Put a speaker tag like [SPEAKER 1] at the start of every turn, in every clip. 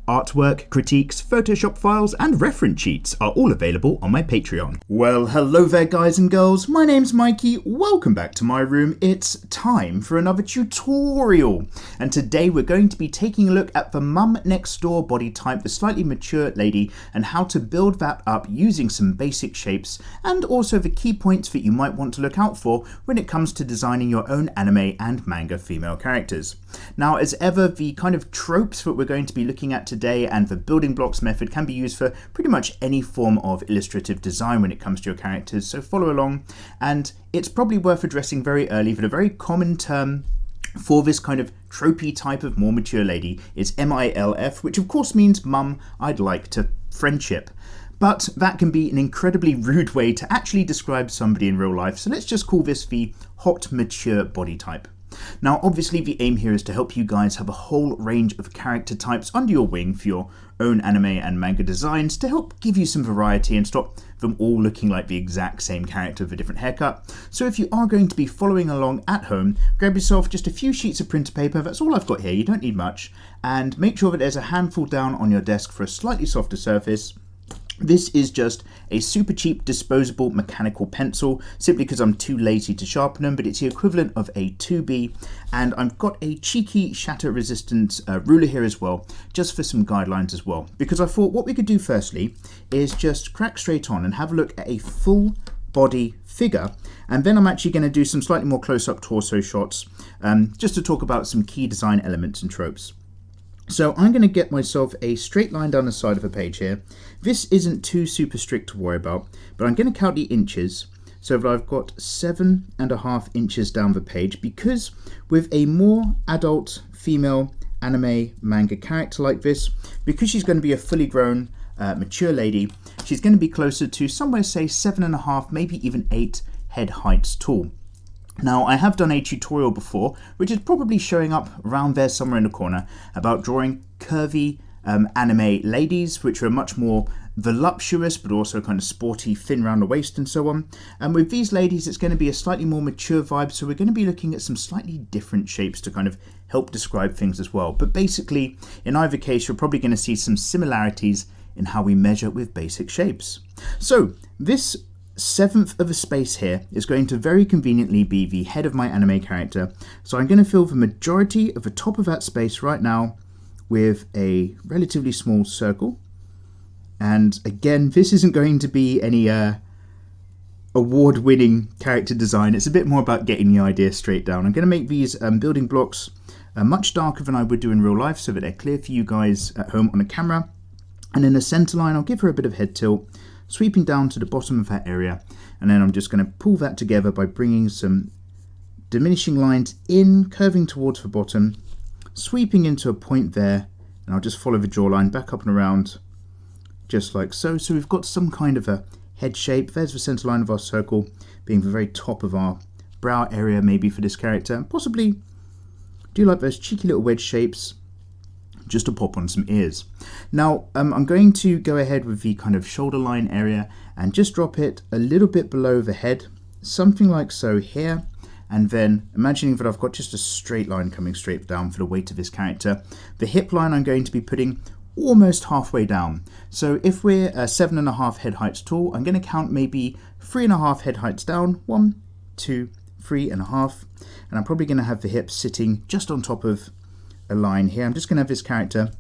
[SPEAKER 1] Artwork, critiques, Photoshop files, and reference sheets are all available on my Patreon. Well, hello there guys and girls, my name's Mikey, welcome back to my room. It's time for another tutorial, and today we're going to be taking a look at the mum next door body type, the slightly mature lady, and how to build that up using some basic shapes, and also the key points that you might want to look out for when it comes to designing your own anime and manga female characters. Now, as ever, the kind of tropes that we're going to be looking at today and the building blocks method can be used for pretty much any form of illustrative design when it comes to your characters, so follow along. And it's probably worth addressing very early that a very common term for this kind of tropey type of more mature lady is MILF, which of course means Mum, I'd like to friendship. But that can be an incredibly rude way to actually describe somebody in real life, so let's just call this the hot mature body type. Now, obviously the aim here is to help you guys have a whole range of character types under your wing for your own anime and manga designs to help give you some variety and stop them all looking like the exact same character with a different haircut. So if you are going to be following along at home, grab yourself just a few sheets of printer paper, that's all I've got here, you don't need much, and make sure that there's a handful down on your desk for a slightly softer surface. This is just a super cheap disposable mechanical pencil, simply because I'm too lazy to sharpen them, but it's the equivalent of a 2B, and I've got a cheeky shatter resistant ruler here as well, just for some guidelines as well, because I thought what we could do firstly is just crack straight on and have a look at a full body figure, and then I'm actually going to do some slightly more close-up torso shots, just to talk about some key design elements and tropes. So I'm going to get myself a straight line down the side of a page here. This isn't too super strict to worry about, but I'm going to count the inches so that I've got 7.5 inches down the page, because with a more adult female anime manga character like this, because she's going to be a fully grown mature lady, she's going to be closer to somewhere say 7.5, maybe even 8 head heights tall. Now, I have done a tutorial before, which is probably showing up around there somewhere in the corner, about drawing curvy anime ladies, which are much more voluptuous, but also kind of sporty, thin around the waist and so on. And with these ladies, it's going to be a slightly more mature vibe, so we're going to be looking at some slightly different shapes to kind of help describe things as well. But basically, in either case, you're probably going to see some similarities in how we measure with basic shapes. So, this 1/7 of a space here is going to very conveniently be the head of my anime character. So I'm going to fill the majority of the top of that space right now with a relatively small circle. And again, this isn't going to be any award-winning character design. It's a bit more about getting the idea straight down. I'm going to make these building blocks much darker than I would do in real life, so that they're clear for you guys at home on the camera. And in the center line, I'll give her a bit of head tilt, sweeping down to the bottom of that area, and then I'm just going to pull that together by bringing some diminishing lines in, curving towards the bottom, sweeping into a point there, and I'll just follow the jawline back up and around, just like so. So we've got some kind of a head shape. There's the center line of our circle, being the very top of our brow area maybe for this character, and possibly do like those cheeky little wedge shapes, just to pop on some ears. Now, I'm going to go ahead with the kind of shoulder line area and just drop it a little bit below the head, something like so here, and then imagining that I've got just a straight line coming straight down for the weight of this character. The hip line I'm going to be putting almost halfway down. So if we're 7.5 head heights tall, I'm going to count maybe 3.5 head heights down, 1, 2, 3.5, and I'm probably going to have the hips sitting just on top of a line here. I'm just going to have this character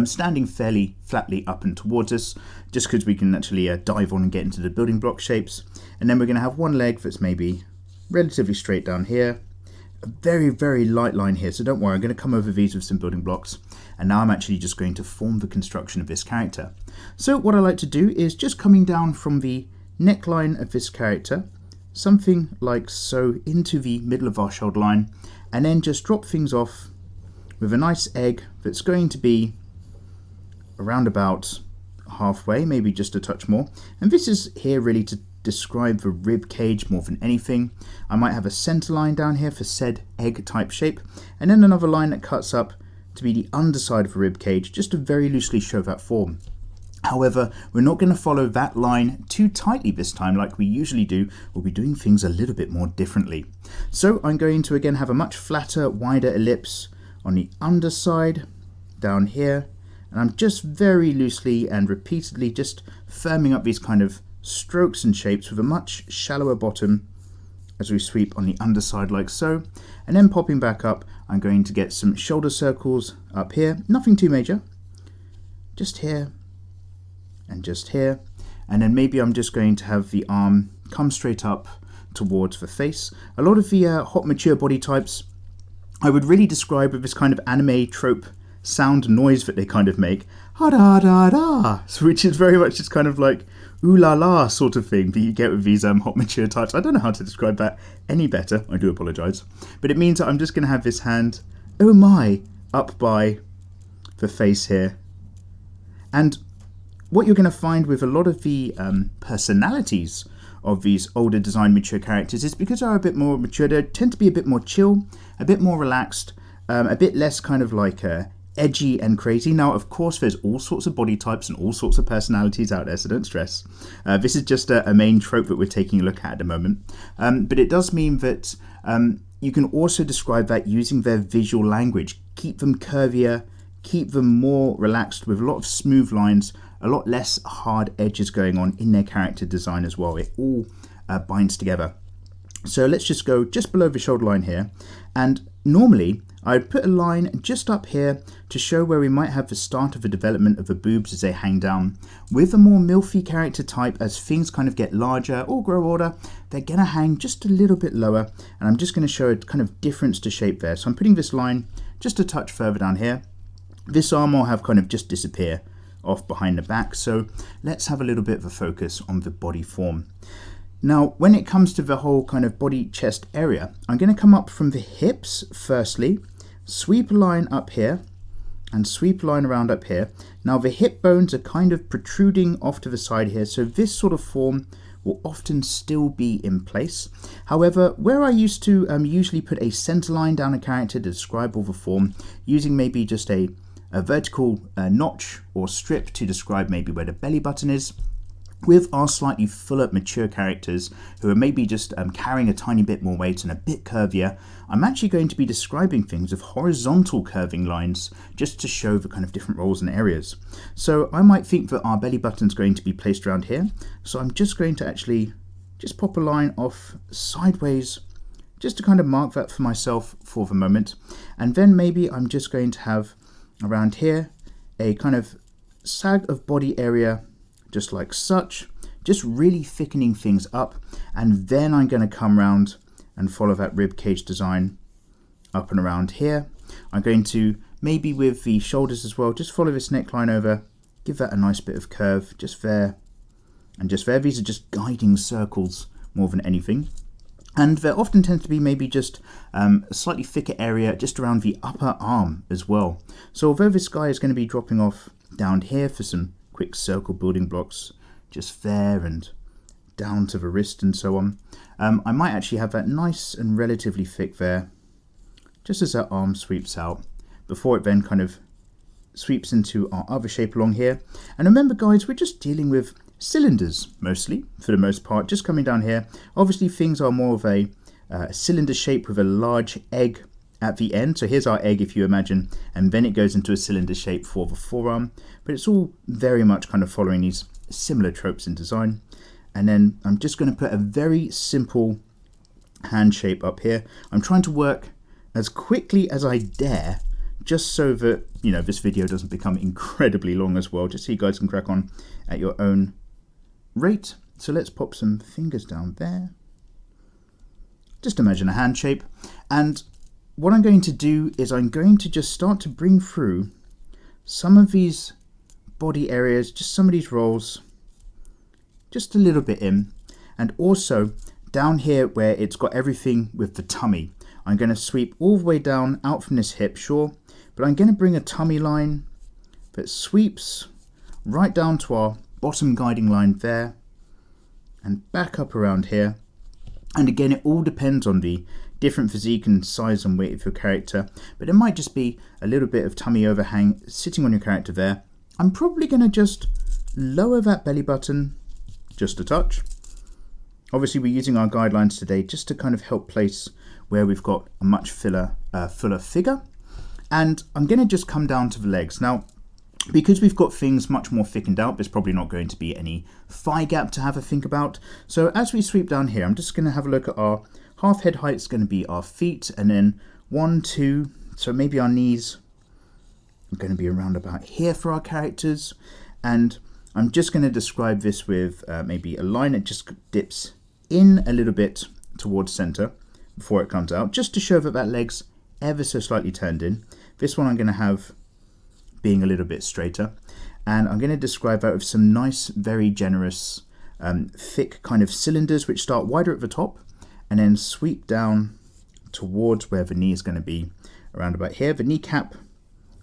[SPEAKER 1] standing fairly flatly up and towards us, just because we can actually dive on and get into the building block shapes. And then we're going to have one leg that's maybe relatively straight down here, a very, very light line here, so don't worry, I'm going to come over these with some building blocks, and now I'm actually just going to form the construction of this character. So what I like to do is just coming down from the neckline of this character, something like so, into the middle of our shoulder line, and then just drop things off with a nice egg that's going to be around about halfway, maybe just a touch more. And this is here really to describe the rib cage more than anything. I might have a center line down here for said egg type shape, and then another line that cuts up to be the underside of the rib cage, just to very loosely show that form. However, we're not going to follow that line too tightly this time like we usually do. We'll be doing things a little bit more differently. So I'm going to again have a much flatter, wider ellipse on the underside down here, And I'm just very loosely and repeatedly just firming up these kind of strokes and shapes with a much shallower bottom as we sweep on the underside like so. And then popping back up, I'm going to get some shoulder circles up here. Nothing too major. Just here and just here. And then maybe I'm just going to have the arm come straight up towards the face. A lot of the hot mature body types I would really describe with this kind of anime trope sound noise that they kind of make, ha da da da, which is very much just kind of like ooh la la sort of thing that you get with these hot mature types. I don't know how to describe that any better, I do apologise. But it means that I'm just going to have this hand, oh my, up by the face here. And what you're going to find with a lot of the personalities of these older design mature characters is because they're a bit more mature, they tend to be a bit more chill, a bit more relaxed, a bit less kind of like edgy and crazy. Now, of course, there's all sorts of body types and all sorts of personalities out there, so don't stress. This is just a main trope that we're taking a look at the moment. But it does mean that you can also describe that using their visual language. Keep them curvier, keep them more relaxed with a lot of smooth lines, a lot less hard edges going on in their character design as well. It all binds together. So let's just go just below the shoulder line here. And normally I'd put a line just up here to show where we might have the start of the development of the boobs as they hang down. With a more MILFy character type, as things kind of get larger or grow older, they're going to hang just a little bit lower. And I'm just going to show a kind of difference to shape there. So I'm putting this line just a touch further down here. This arm will have kind of just disappear off behind the back. So let's have a little bit of a focus on the body form. Now, when it comes to the whole kind of body chest area, I'm going to come up from the hips firstly, sweep a line up here and sweep a line around up here. Now the hip bones are kind of protruding off to the side here, so this sort of form will often still be in place. However, where I used to usually put a center line down a character to describe all the form, using maybe just a vertical notch or strip to describe maybe where the belly button is, with our slightly fuller mature characters who are maybe just carrying a tiny bit more weight and a bit curvier, I'm actually going to be describing things with horizontal curving lines just to show the kind of different roles and areas. So I might think that our belly button's going to be placed around here. So I'm just going to actually just pop a line off sideways just to kind of mark that for myself for the moment. And then maybe I'm just going to have around here a kind of sag of body area just like such, just really thickening things up. And then I'm going to come around and follow that rib cage design up and around here. I'm going to maybe with the shoulders as well, just follow this neckline over, give that a nice bit of curve just there and just there. These are just guiding circles more than anything. And there often tends to be maybe just a slightly thicker area just around the upper arm as well. So although this guy is going to be dropping off down here for some quick circle building blocks just there and down to the wrist and so on, I might actually have that nice and relatively thick there just as that arm sweeps out before it then kind of sweeps into our other shape along here. And remember guys, we're just dealing with cylinders mostly for the most part, just coming down here. Obviously things are more of a cylinder shape with a large egg at the end. So here's our egg, if you imagine, and then it goes into a cylinder shape for the forearm. But it's all very much kind of following these similar tropes in design. And then I'm just going to put a very simple hand shape up here. I'm trying to work as quickly as I dare, just so that, you know, this video doesn't become incredibly long as well, just so you guys can crack on at your own rate. So let's pop some fingers down there. Just imagine a hand shape. And what I'm going to do is I'm going to just start to bring through some of these body areas, just some of these rolls, just a little bit in. And also down here where it's got everything with the tummy, I'm going to sweep all the way down out from this hip, sure, but I'm going to bring a tummy line that sweeps right down to our bottom guiding line there and back up around here. And again, it all depends on the different physique and size and weight of your character, but it might just be a little bit of tummy overhang sitting on your character there. I'm probably going to just lower that belly button just a touch. Obviously we're using our guidelines today just to kind of help place where we've got a much fuller figure. And I'm going to just come down to the legs. Now Because we've got things much more thickened out, there's probably not going to be any thigh gap to have a think about. So as we sweep down here, I'm just going to have a look at our half head height is going to be our feet, and then 1, 2, so maybe our knees are going to be around about here for our characters. And I'm just going to describe this with maybe a line that just dips in a little bit towards center before it comes out, just to show that that leg's ever so slightly turned in. This one I'm going to have being a little bit straighter, and I'm going to describe that with some nice, very generous, thick kind of cylinders which start wider at the top and then sweep down towards where the knee is going to be, around about here. The kneecap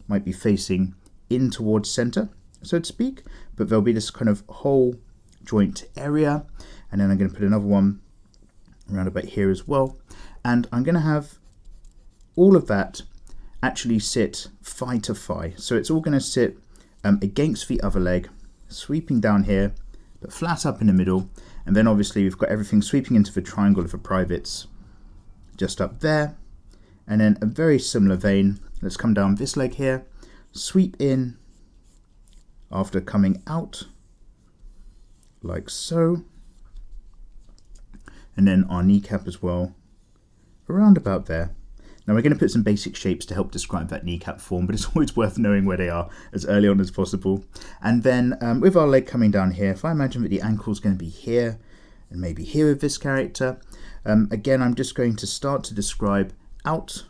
[SPEAKER 1] might be facing in towards center, so to speak, but there'll be this kind of whole joint area, and then I'm going to put another one around about here as well, and I'm going to have all of that actually sit thigh to thigh. So it's all going to sit against the other leg, sweeping down here, but flat up in the middle. And then obviously we've got everything sweeping into the triangle of the privates just up there. And then a very similar vein. Let's come down this leg here, sweep in after coming out like so. And then our kneecap as well, around about there. Now we're going to put some basic shapes to help describe that kneecap form, but it's always worth knowing where they are as early on as possible. And then with our leg coming down here, if I imagine that the ankle is going to be here and maybe here with this character, again I'm just going to start to describe out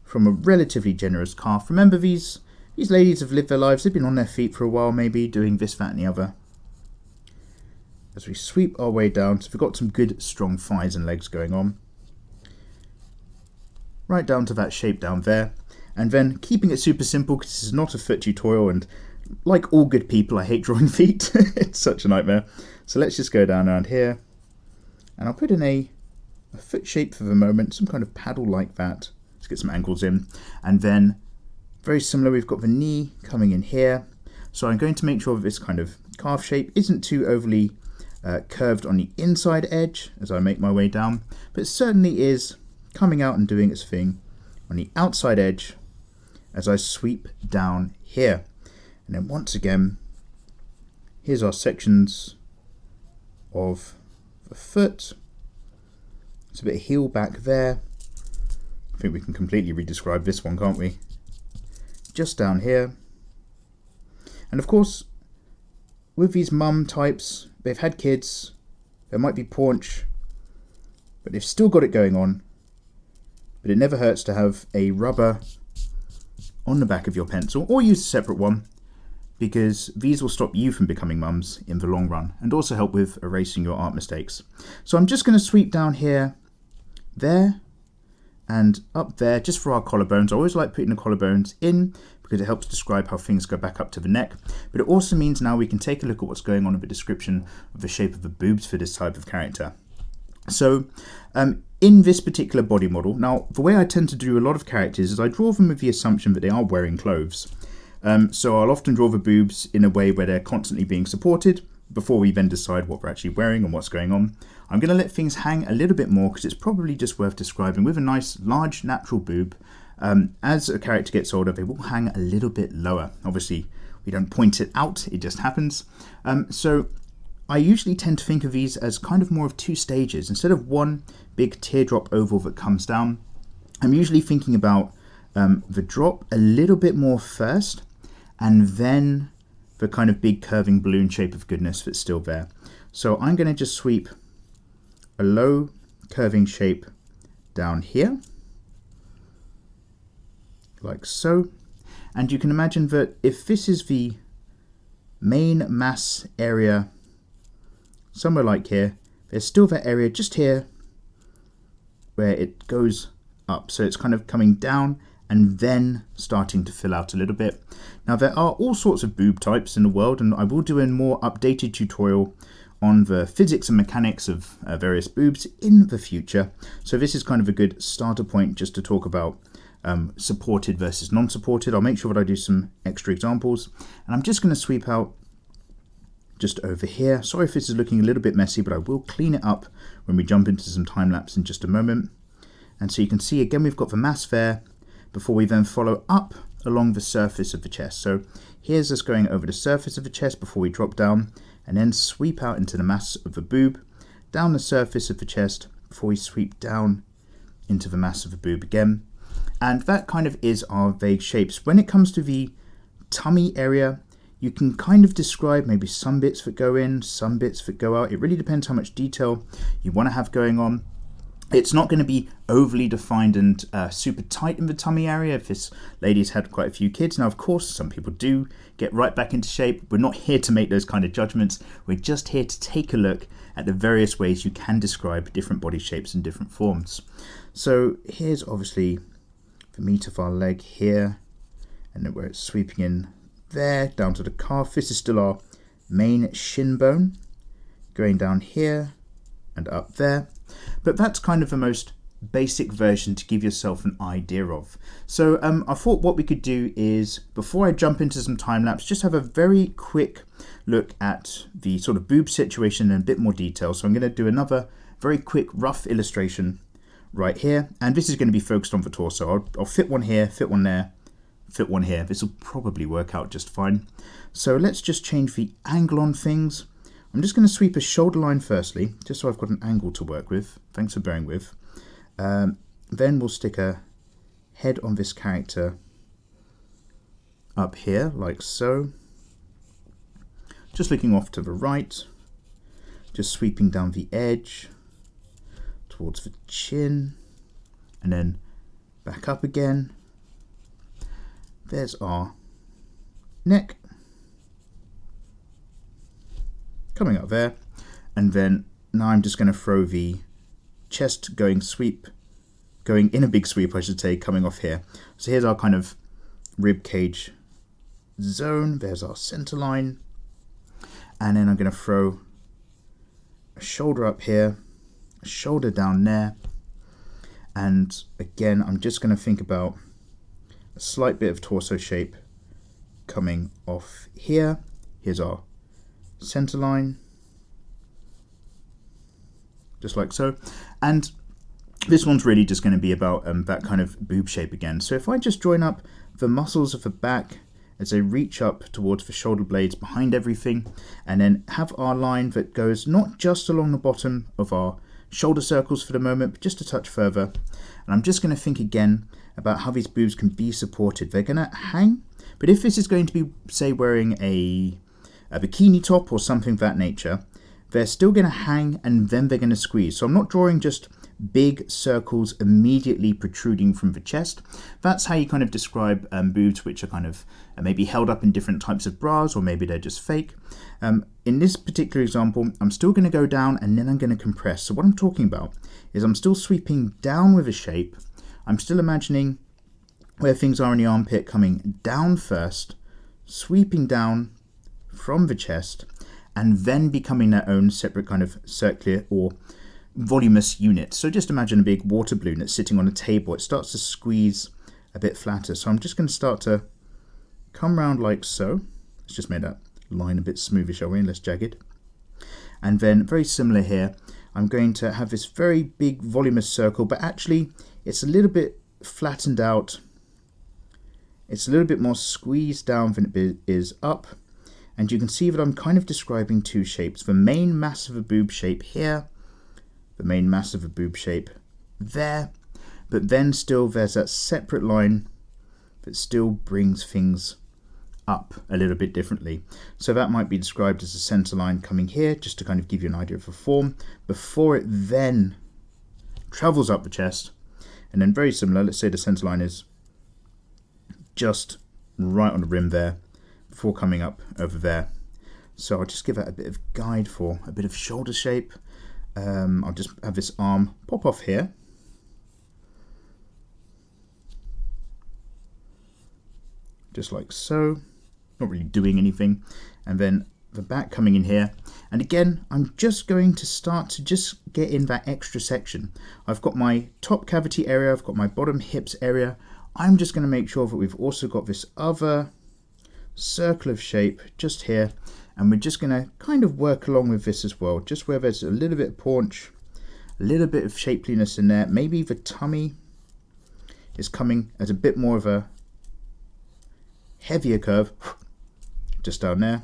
[SPEAKER 1] from a relatively generous calf. Remember, these ladies have lived their lives, they've been on their feet for a while, maybe doing this, that and the other. As we sweep our way down, so we've got some good strong thighs and legs going on. Right down to that shape down there, and then keeping it super simple because this is not a foot tutorial, and like all good people I hate drawing feet. It's such a nightmare. So let's just go down around here, and I'll put in a foot shape for the moment, some kind of paddle like that. Let's get some ankles in, and then very similar, we've got the knee coming in here. So I'm going to make sure that this kind of calf shape isn't too overly curved on the inside edge as I make my way down, but it certainly is coming out and doing its thing on the outside edge as I sweep down here. And then once again, here's our sections of the foot. It's a bit of heel back there. I think we can completely redescribe this one, can't we? Just down here. And of course, with these mum types, they've had kids, there might be paunch, but they've still got it going on. But it never hurts to have a rubber on the back of your pencil, or use a separate one, because these will stop you from becoming mums in the long run, and also help with erasing your art mistakes. So I'm just going to sweep down here, there, and up there, just for our collarbones. I always like putting the collarbones in, because it helps describe how things go back up to the neck. But it also means now we can take a look at what's going on in the description of the shape of the boobs for this type of character. So in this particular body model, now the way I tend to do a lot of characters is I draw them with the assumption that they are wearing clothes. So I'll often draw the boobs in a way where they're constantly being supported before we then decide what we're actually wearing and what's going on. I'm going to let things hang a little bit more because it's probably just worth describing with a nice large natural boob. As a character gets older, they will hang a little bit lower. Obviously, we don't point it out, it just happens. So I usually tend to think of these as kind of more of two stages. Instead of one big teardrop oval that comes down, I'm usually thinking about the drop a little bit more first, and then the kind of big curving balloon shape of goodness that's still there. So I'm going to just sweep a low curving shape down here, like so. And you can imagine that if this is the main mass area, somewhere like here, there's still that area just here where it goes up. So it's kind of coming down and then starting to fill out a little bit. Now there are all sorts of boob types in the world, and I will do a more updated tutorial on the physics and mechanics of various boobs in the future. So this is kind of a good starter point just to talk about supported versus non-supported. I'll make sure that I do some extra examples, and I'm just going to sweep out just over here. Sorry if this is looking a little bit messy, but I will clean it up when we jump into some time lapse in just a moment. And so you can see again we've got the mass there before we then follow up along the surface of the chest. So here's us going over the surface of the chest before we drop down, and then sweep out into the mass of the boob, down the surface of the chest before we sweep down into the mass of the boob again. And that kind of is our vague shapes. When it comes to the tummy area, you can kind of describe maybe some bits that go in, some bits that go out. It really depends how much detail you want to have going on. It's not going to be overly defined and super tight in the tummy area if this lady's had quite a few kids. Now, of course, some people do get right back into shape. We're not here to make those kind of judgments. We're just here to take a look at the various ways you can describe different body shapes and different forms. So here's obviously the meat of our leg here, and then where it's sweeping in there down to the calf. This is still our main shin bone, going down here and up there. But that's kind of the most basic version to give yourself an idea of. So I thought what we could do is, before I jump into some time lapse, just have a very quick look at the sort of boob situation in a bit more detail. So I'm going to do another very quick rough illustration right here, and this is going to be focused on the torso. I'll fit one here, fit one there, fit one here. This will probably work out just fine. So let's just change the angle on things. I'm just going to sweep a shoulder line firstly, just so I've got an angle to work with. Thanks for bearing with. Then we'll stick a head on this character up here, like so. Just looking off to the right, just sweeping down the edge towards the chin, and then back up again. There's our neck, coming up there, and then now I'm just going to throw the chest going in a big sweep, I should say, coming off here. So here's our kind of rib cage zone. There's our center line, and then I'm going to throw a shoulder up here, a shoulder down there, and again I'm just going to think about a slight bit of torso shape coming off here. Here's our center line, just like so. And this one's really just going to be about that kind of boob shape again. So if I just join up the muscles of the back as they reach up towards the shoulder blades behind everything, and then have our line that goes not just along the bottom of our shoulder circles for the moment, but just a touch further. And I'm just going to think again about how these boobs can be supported. They're going to hang, but if this is going to be, say, wearing a bikini top or something of that nature, they're still going to hang and then they're going to squeeze. So I'm not drawing just big circles immediately protruding from the chest. That's how you kind of describe boobs which are kind of maybe held up in different types of bras, or maybe they're just fake. In this particular example, I'm still going to go down and then I'm going to compress. So what I'm talking about is I'm still sweeping down with a shape. I'm still imagining where things are in the armpit, coming down first, sweeping down from the chest, and then becoming their own separate kind of circular or voluminous unit. So just imagine a big water balloon that's sitting on a table. It starts to squeeze a bit flatter. So I'm just going to start to come round like so. Let's just make that line a bit smoother, shall we, and less jagged. And then very similar here, I'm going to have this very big voluminous circle, but actually it's a little bit flattened out. It's a little bit more squeezed down than it is up. And you can see that I'm kind of describing two shapes. The main mass of a boob shape here, the main mass of a boob shape there, but then still there's that separate line that still brings things up a little bit differently. So that might be described as a center line coming here, just to kind of give you an idea of the form, before it then travels up the chest. And then very similar, let's say the center line is just right on the rim there, before coming up over there. So I'll just give that a bit of guide for a bit of shoulder shape. I'll just have this arm pop off here. Just like so. Not really doing anything. And then the back coming in here. And again, I'm just going to start to just get in that extra section. I've got my top cavity area. I've got my bottom hips area. I'm just going to make sure that we've also got this other circle of shape just here, and we're just going to kind of work along with this as well, just where there's a little bit of paunch, a little bit of shapeliness in there. Maybe the tummy is coming as a bit more of a heavier curve just down there.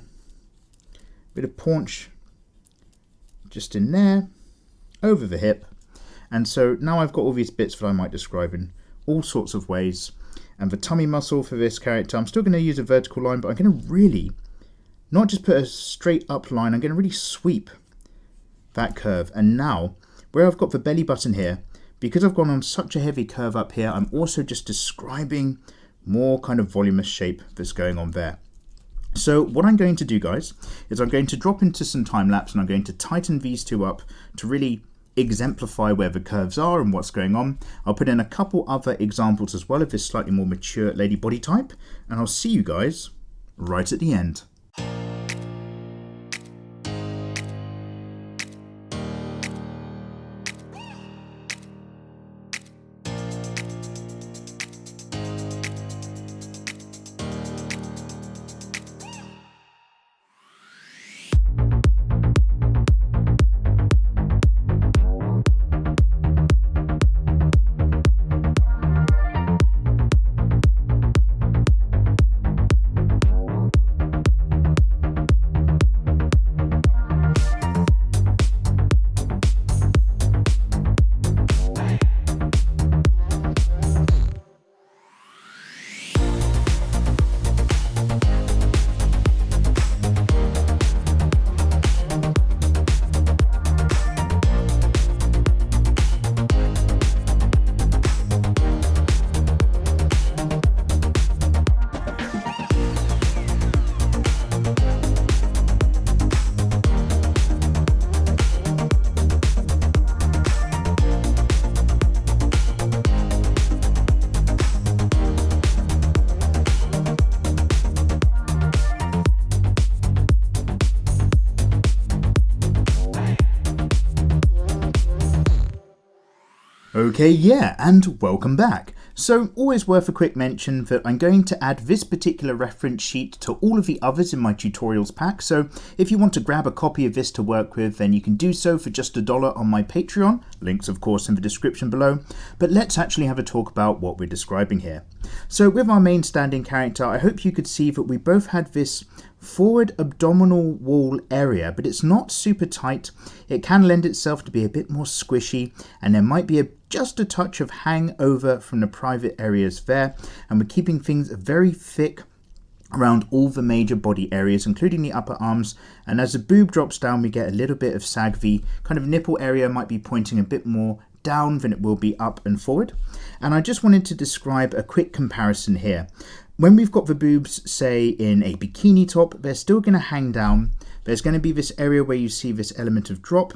[SPEAKER 1] Bit of paunch just in there, over the hip. And so now I've got all these bits that I might describe in all sorts of ways. And the tummy muscle for this character, I'm still going to use a vertical line, but I'm going to really not just put a straight up line, I'm going to really sweep that curve. And now, where I've got the belly button here, because I've gone on such a heavy curve up here, I'm also just describing more kind of voluminous shape that's going on there. So what I'm going to do, guys, is I'm going to drop into some time lapse and I'm going to tighten these two up to really exemplify where the curves are and what's going on. I'll put in a couple other examples as well of this slightly more mature lady body type, and I'll see you guys right at the end. Okay, yeah, and welcome back. So, always worth a quick mention that I'm going to add this particular reference sheet to all of the others in my tutorials pack, so if you want to grab a copy of this to work with, then you can do so for just $1 on my Patreon, links of course in the description below, but let's actually have a talk about what we're describing here. So with our main standing character, I hope you could see that we both had this forward abdominal wall area, but it's not super tight. It can lend itself to be a bit more squishy, and there might be just a touch of hangover from the private areas there, and we're keeping things very thick around all the major body areas, including the upper arms, and as the boob drops down we get a little bit of sag. The kind of nipple area might be pointing a bit more down than it will be up and forward. And I just wanted to describe a quick comparison here. When we've got the boobs, say, in a bikini top, they're still going to hang down. There's going to be this area where you see this element of drop,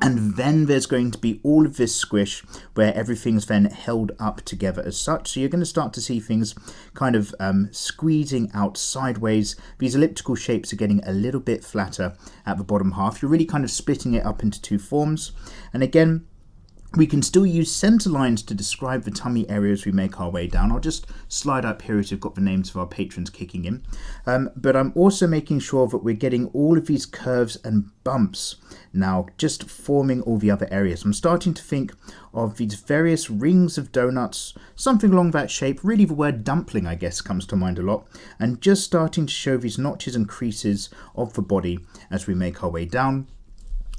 [SPEAKER 1] and then there's going to be all of this squish where everything's then held up together as such. So you're going to start to see things kind of squeezing out sideways. These elliptical shapes are getting a little bit flatter at the bottom half. You're really kind of splitting it up into two forms. And again, we can still use center lines to describe the tummy area as we make our way down. I'll just slide up here as we've got the names of our patrons kicking in. But I'm also making sure that we're getting all of these curves and bumps now, just forming all the other areas. I'm starting to think of these various rings of donuts, something along that shape. Really the word dumpling, I guess, comes to mind a lot. And just starting to show these notches and creases of the body as we make our way down.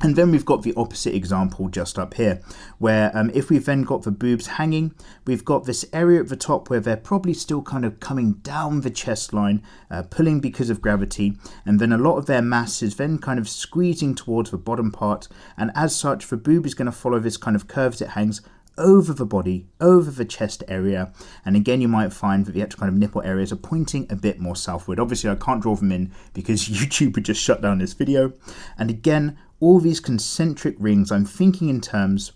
[SPEAKER 1] And then we've got the opposite example just up here, where if we've then got the boobs hanging, we've got this area at the top where they're probably still kind of coming down the chest line, pulling because of gravity, and then a lot of their mass is then kind of squeezing towards the bottom part, and as such the boob is going to follow this kind of curve as it hangs over the body, over the chest area, and again you might find that the actual kind of nipple areas are pointing a bit more southward. Obviously I can't draw them in because YouTube would just shut down this video, and again all these concentric rings, I'm thinking in terms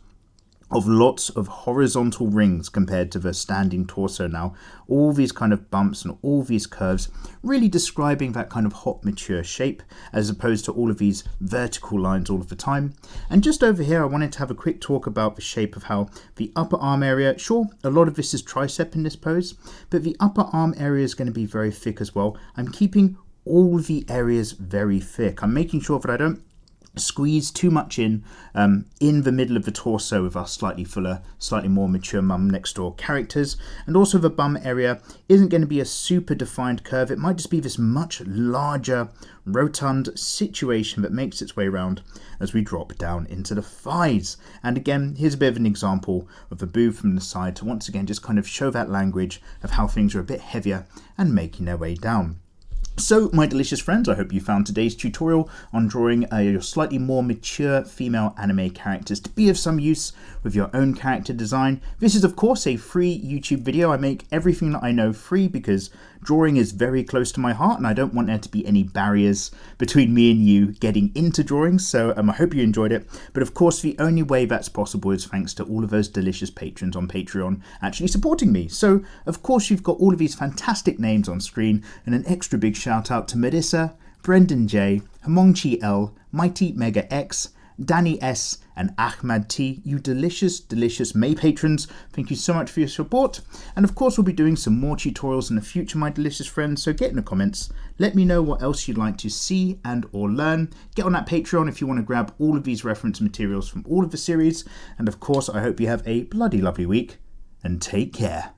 [SPEAKER 1] of lots of horizontal rings compared to the standing torso now. All these kind of bumps and all these curves really describing that kind of hot mature shape as opposed to all of these vertical lines all of the time. And just over here I wanted to have a quick talk about the shape of how the upper arm area, sure a lot of this is tricep in this pose, but the upper arm area is going to be very thick as well. I'm keeping all the areas very thick. I'm making sure that I don't squeeze too much in the middle of the torso with our slightly fuller, slightly more mature mum next door characters. And also the bum area isn't going to be a super defined curve. It might just be this much larger, rotund situation that makes its way around as we drop down into the thighs. And again, here's a bit of an example of the boob from the side to once again just kind of show that language of how things are a bit heavier and making their way down. So, my delicious friends, I hope you found today's tutorial on drawing your slightly more mature female anime characters to be of some use with your own character design. This is, of course, a free YouTube video. I make everything that I know free because drawing is very close to my heart and I don't want there to be any barriers between me and you getting into drawing. So, I hope you enjoyed it. But, of course, the only way that's possible is thanks to all of those delicious patrons on Patreon actually supporting me. So, of course, you've got all of these fantastic names on screen and an extra big shout out to Marissa, Brendan J, Hamongchi L, Mighty Mega X, Danny S, and Ahmad T, you delicious May patrons. Thank you so much for your support. And of course, we'll be doing some more tutorials in the future, my delicious friends. So get in the comments. Let me know what else you'd like to see and or learn. Get on that Patreon if you want to grab all of these reference materials from all of the series. And of course, I hope you have a bloody lovely week and take care.